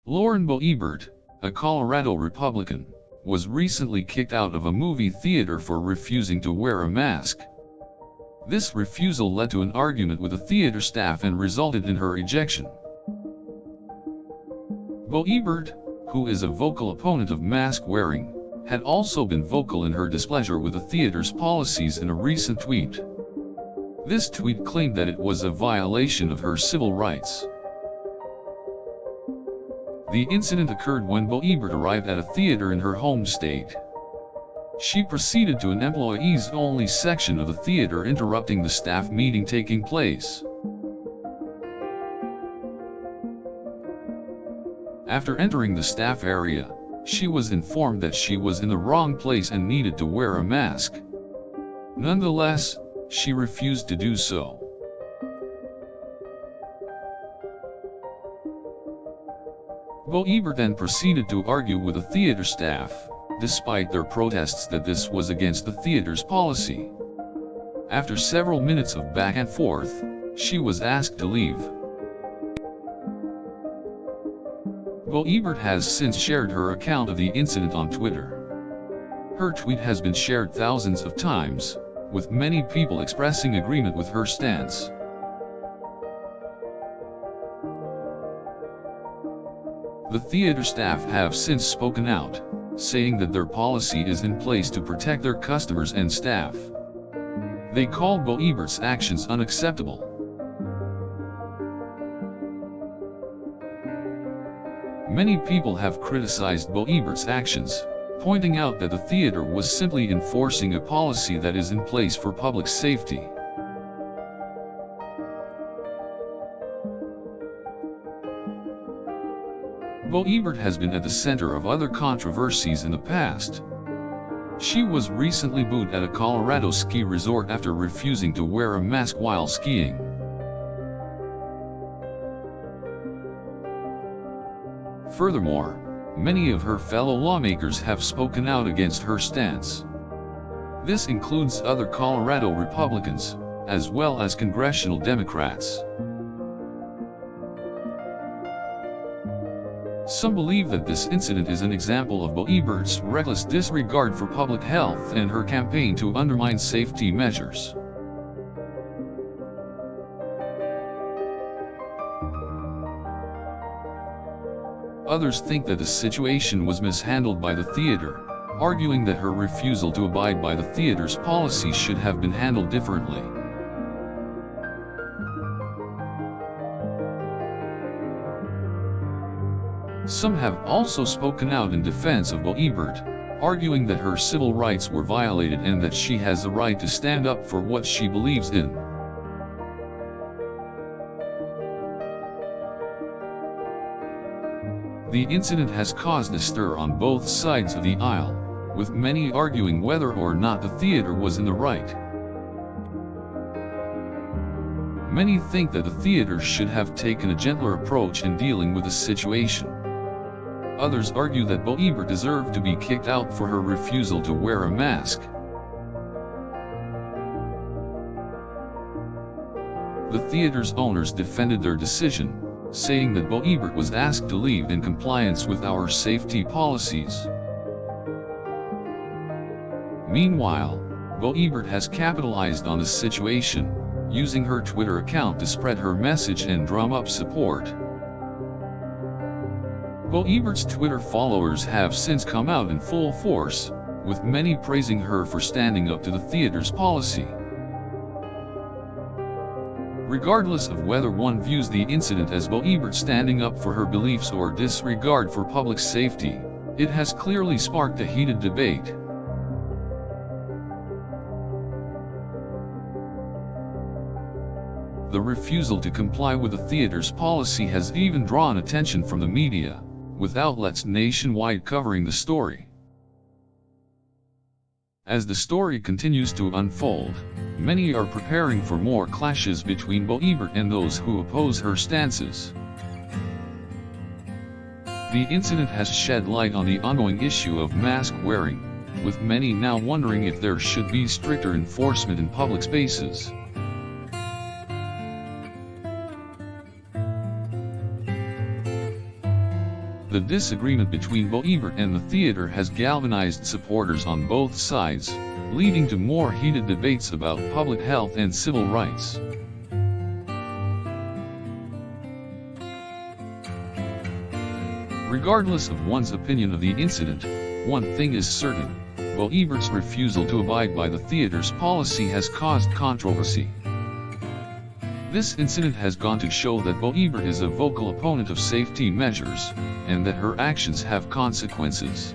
Lauren Boebert, a Colorado Republican, was recently kicked out of a movie theater for refusing to wear a mask. This refusal led to an argument with the theater staff and resulted in her ejection. Boebert, who is a vocal opponent of mask wearing, had also been vocal in her displeasure with the theater's policies in a recent tweet. This tweet claimed that it was a violation of her civil rights. The incident occurred when Boebert arrived at a theater in her home state. She proceeded to an employees-only section of the theater, interrupting the staff meeting taking place. After entering the staff area, she was informed that she was in the wrong place and needed to wear a mask. Nonetheless, she refused to do so. Boebert then proceeded to argue with the theater staff, despite their protests that this was against the theater's policy. After several minutes of back and forth, she was asked to leave. Boebert has since shared her account of the incident on Twitter. Her tweet has been shared thousands of times, with many people expressing agreement with her stance. The theater staff have since spoken out, saying that their policy is in place to protect their customers and staff. They called Boebert's actions unacceptable. Many people have criticized Boebert's actions, pointing out that the theater was simply enforcing a policy that is in place for public safety. Boebert has been at the center of other controversies in the past. She was recently booed at a Colorado ski resort after refusing to wear a mask while skiing. Furthermore, many of her fellow lawmakers have spoken out against her stance. This includes other Colorado Republicans, as well as congressional Democrats. Some believe that this incident is an example of Boebert's reckless disregard for public health and her campaign to undermine safety measures. Others think that the situation was mishandled by the theater, arguing that her refusal to abide by the theater's policy should have been handled differently. Some have also spoken out in defense of Boebert, arguing that her civil rights were violated and that she has the right to stand up for what she believes in. The incident has caused a stir on both sides of the aisle, with many arguing whether or not the theater was in the right. Many think that the theater should have taken a gentler approach in dealing with the situation. Others argue that Boebert deserved to be kicked out for her refusal to wear a mask. The theater's owners defended their decision, saying that Boebert was asked to leave in compliance with our safety policies. Meanwhile, Boebert has capitalized on the situation, using her Twitter account to spread her message and drum up support. Boebert's Twitter followers have since come out in full force, with many praising her for standing up to the theater's policy. Regardless of whether one views the incident as Boebert standing up for her beliefs or disregard for public safety, it has clearly sparked a heated debate. The refusal to comply with the theater's policy has even drawn attention from the media, with outlets nationwide covering the story. As the story continues to unfold, many are preparing for more clashes between Boebert and those who oppose her stances. The incident has shed light on the ongoing issue of mask wearing, with many now wondering if there should be stricter enforcement in public spaces. The disagreement between Boebert and the theater has galvanized supporters on both sides, leading to more heated debates about public health and civil rights. Regardless of one's opinion of the incident, one thing is certain: Boebert's refusal to abide by the theater's policy has caused controversy. This incident has gone to show that Boebert is a vocal opponent of safety measures, and that her actions have consequences.